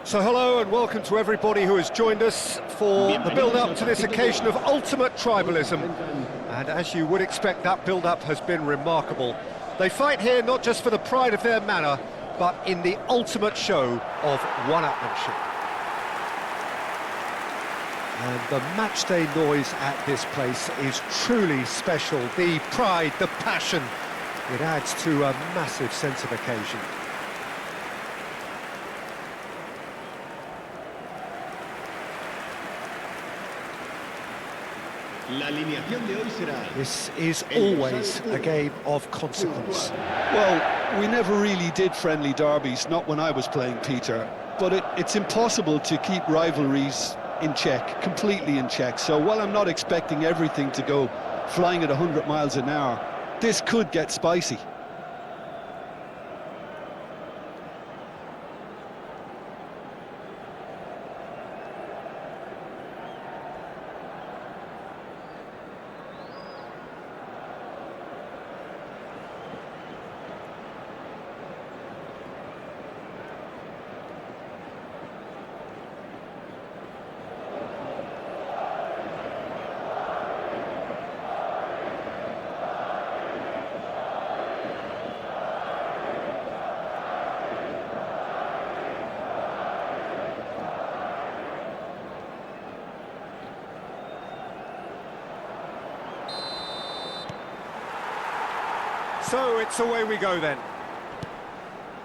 So hello and welcome to everybody who has joined us for the build-up to this occasion of ultimate tribalism. And as you would expect, that build-up has been remarkable. They fight here not just for the pride of their manor, but in the ultimate show of one-upmanship. And the matchday noise at this place is truly special. The pride, the passion, it adds to a massive sense of occasion. This is always a game of consequence. Well, we never really did friendly derbies, not when I was playing, Peter. But it's impossible to keep rivalries in check, completely in check. So while I'm not expecting everything to go flying at 100 miles an hour, this could get spicy. So it's away we go then.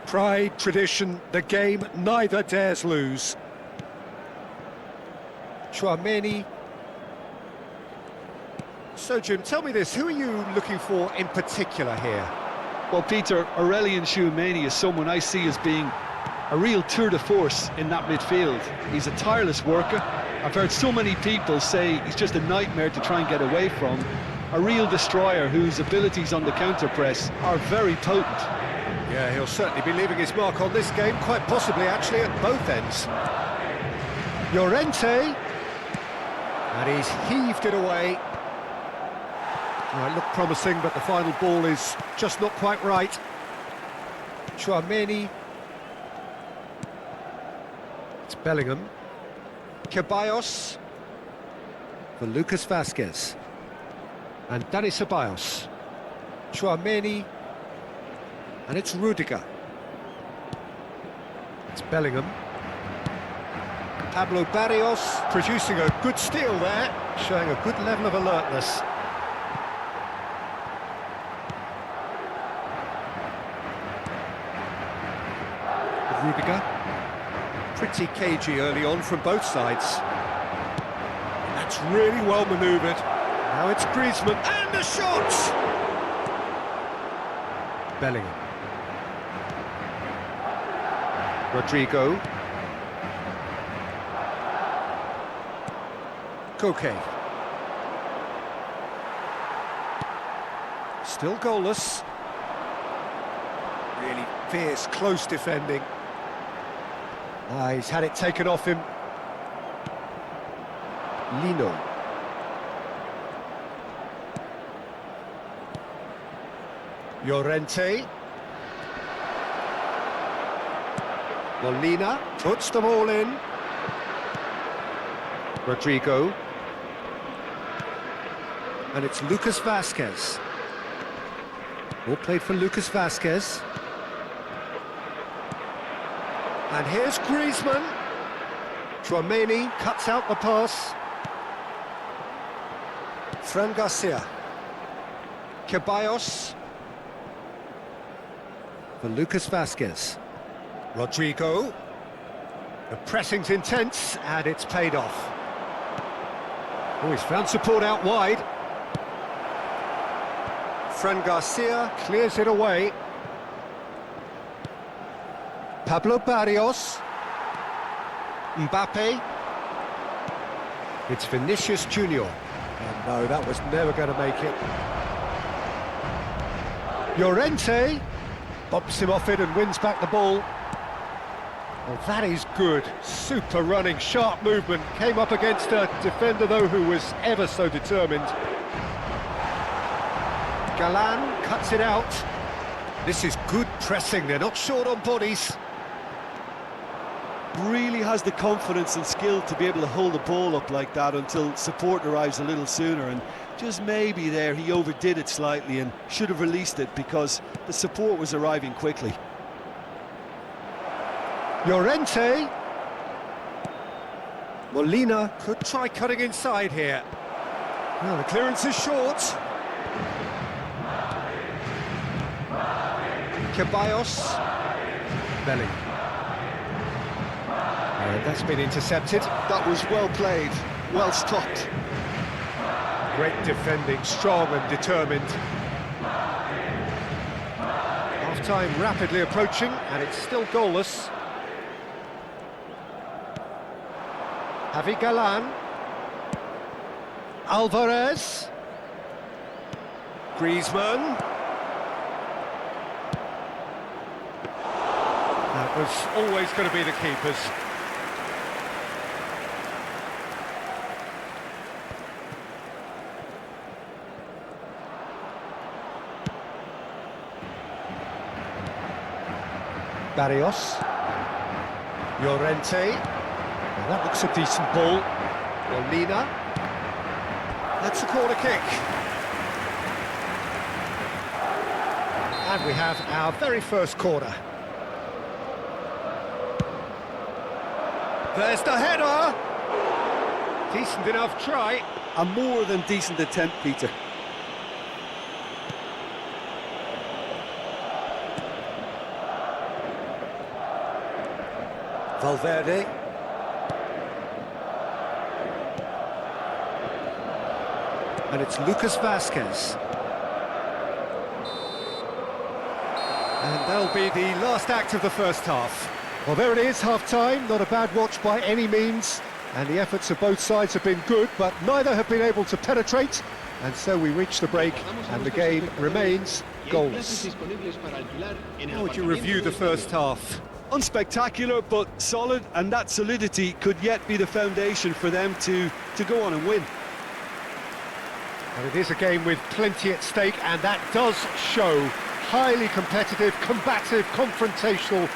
Pride, tradition, the game neither dares lose. Chouameni. So Jim, tell me this, who are you looking for in particular here? Well, Peter, Aurelien Chouameni is someone I see as being a real tour de force in that midfield. He's a tireless worker. I've heard so many people say he's just a nightmare to try and get away from. A real destroyer whose abilities on the counter-press are very potent. Yeah, he'll certainly be leaving his mark on this game, quite possibly actually at both ends. Llorente, and he's heaved it away. Oh, it looked promising, but the final ball is just not quite right. Chouameni. It's Bellingham. Ceballos for Lucas Vazquez. And Dani Ceballos. Chouameni. And it's Rudiger. It's Bellingham. Pablo Barrios producing a good steal there, showing a good level of alertness. Rudiger. Pretty cagey early on from both sides. That's really well manoeuvred. Now it's Griezmann, and the shot! Bellingham. Rodrigo. Koke. Still goalless. Really fierce, close defending. He's had it taken off him. Lino. Llorente. Molina puts them all in. Rodrigo. And it's Lucas Vazquez. All played for Lucas Vazquez. And here's Griezmann. Chouameni cuts out the pass. Fran Garcia. Ceballos. For Lucas Vazquez. Rodrigo. The pressing's intense, and it's paid off. Oh, he's found support out wide. Fran Garcia clears it away. Pablo Barrios. Mbappe. It's Vinicius Junior. And no, that was never going to make it. Llorente. Bumps him off it and wins back the ball. Well, that is good. Super running, sharp movement. Came up against a defender, though, who was ever so determined. Galan cuts it out. This is good pressing. They're not short on bodies. really has the confidence and skill to be able to hold the ball up like that until support arrives a little sooner, and just maybe there he overdid it slightly and should have released it because the support was arriving quickly. Llorente. Molina could try cutting inside here. Well, the clearance is short. Ceballos. Belly. And that's been intercepted. That was well played, well stopped. Great defending, strong and determined. Half-time rapidly approaching, and it's still goalless. Javi Galan. Alvarez. Griezmann. That was always going to be the keepers. Barrios. Llorente. Well, that looks a decent ball. Molina. That's a corner kick. And we have our very first corner. There's the header. Decent enough try. A more than decent attempt, Peter. Valverde. And it's Lucas Vazquez. And that'll be the last act of the first half. Well, there it is, half-time. Not a bad watch by any means. And the efforts of both sides have been good, but neither have been able to penetrate. And so we reach the break, and the game remains goalless. How would you review the first half? Unspectacular, but solid, and that solidity could yet be the foundation for them to go on and win. And it is a game with plenty at stake, and that does show. Highly competitive, combative, confrontational.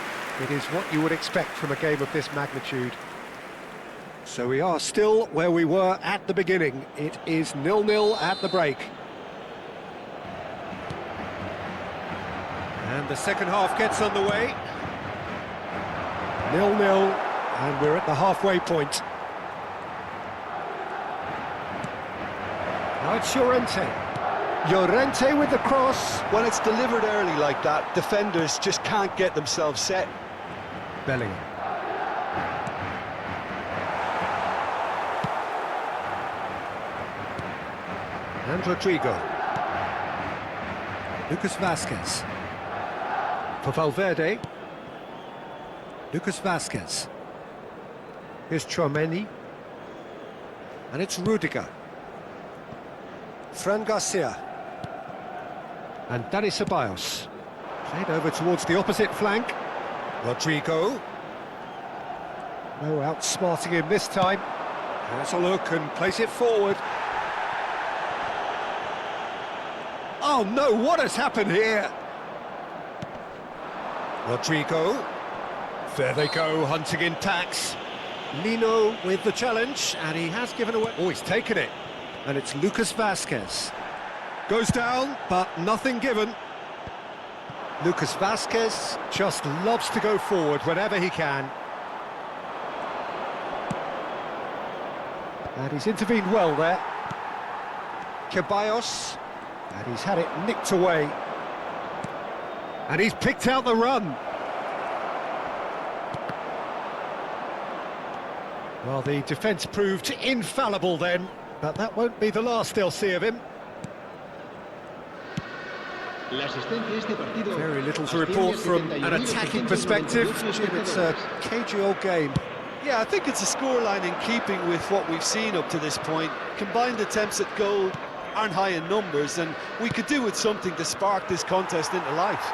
It is what you would expect from a game of this magnitude. So we are still where we were at the beginning. It is 0-0 at the break. And the second half gets underway. 0-0, and we're at the halfway point. Now it's Llorente. Llorente with the cross. When it's delivered early like that, defenders just can't get themselves set. Bellingham. And Rodrigo. Lucas Vazquez. For Valverde. Lucas Vazquez. Here's Tchouaméni. And it's Rudiger. Fran Garcia. And Dani Ceballos. Played over towards the opposite flank. Rodrigo. No outsmarting him this time. Has a look and plays it forward. Oh no, what has happened here? Rodrigo. There they go, hunting in tacks. Lino with the challenge, and he has given away. Oh, he's taken it. And it's Lucas Vazquez. Goes down, but nothing given. Lucas Vazquez just loves to go forward whenever he can. And he's intervened well there. Ceballos. And he's had it nicked away. And he's picked out the run. Well, the defence proved infallible then, but that won't be the last they'll see of him. Very little to report from an attacking perspective. It's a cagey old game. Yeah, I think it's a scoreline in keeping with what we've seen up to this point. Combined attempts at goal aren't high in numbers, and we could do with something to spark this contest into life.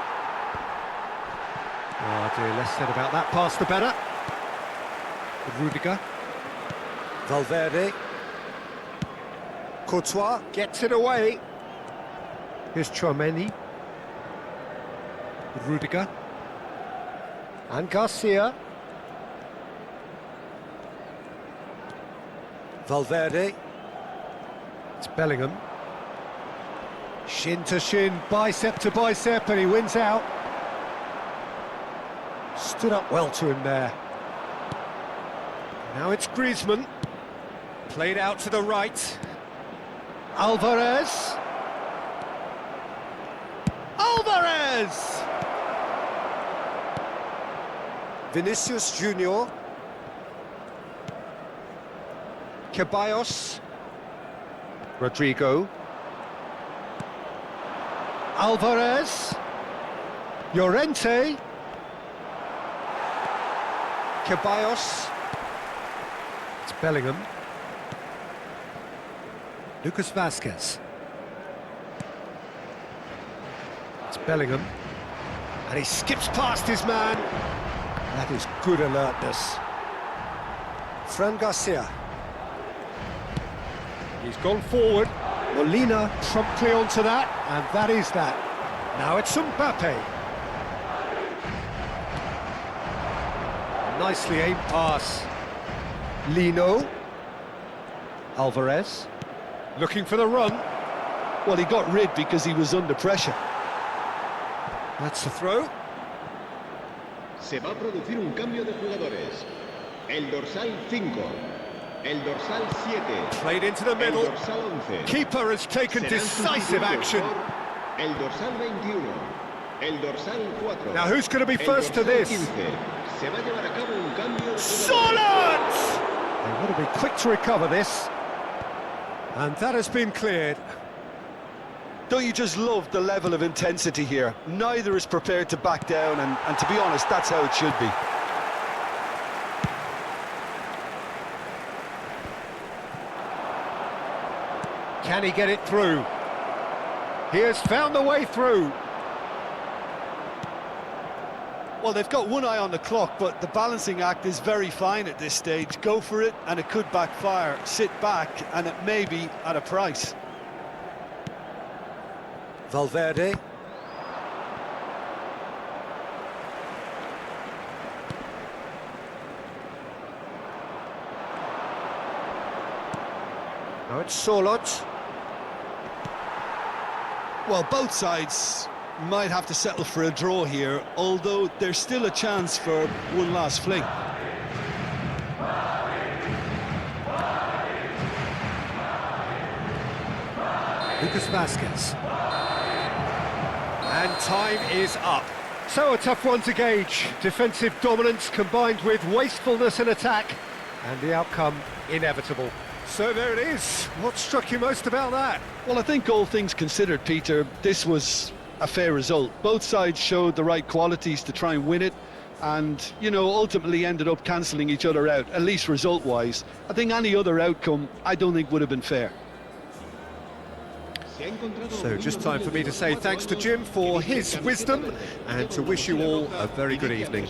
Oh dear, less said about that pass the better. Rudiger. Valverde. Courtois gets it away. Here's Tchouaméni. Rudiger. And Garcia. Valverde. It's Bellingham. Shin to shin, bicep to bicep, and he wins out. Stood up well to him there. Now it's Griezmann. Played out to the right. Alvarez. Alvarez! Vinicius Junior. Ceballos. Rodrigo. Alvarez. Llorente. Ceballos. It's Bellingham. Lucas Vazquez. It's Bellingham. And he skips past his man. That is good alertness. Fran Garcia. He's gone forward. Molina promptly onto that, and that is that. Now it's Mbappe. Nicely aimed pass. Lino. Alvarez. Looking for the run. Well, he got rid because he was under pressure. That's the throw. Se va a producir un cambio de jugadores. El dorsal 5. El dorsal 7. Played into the middle. El dorsal 11. Keeper has taken decisive action. El dorsal 21. El dorsal 4. Now who's going to be first to this? 15. Se va a llevar a cabo un cambio de Solid! They want to be quick to recover this. And that has been cleared. Don't you just love the level of intensity here? Neither is prepared to back down, and to be honest, that's how it should be. Can he get it through? He has found the way through. Well, they've got one eye on the clock, but the balancing act is very fine at this stage. Go for it, and it could backfire. Sit back, and it may be at a price. Valverde. Now it's Solot. Well, both sides might have to settle for a draw here, although there's still a chance for one last fling. Lucas Vazquez. And time is up. So a tough one to gauge. Defensive dominance combined with wastefulness in attack, and the outcome inevitable. So there it is. What struck you most about that? Well, I think all things considered, Peter, this was a fair result. Both sides showed the right qualities to try and win it, and, you know, ultimately ended up cancelling each other out, at least result-wise. I think any other outcome, I don't think would have been fair. So just time for me to say thanks to Jim for his wisdom, and to wish you all a very good evening.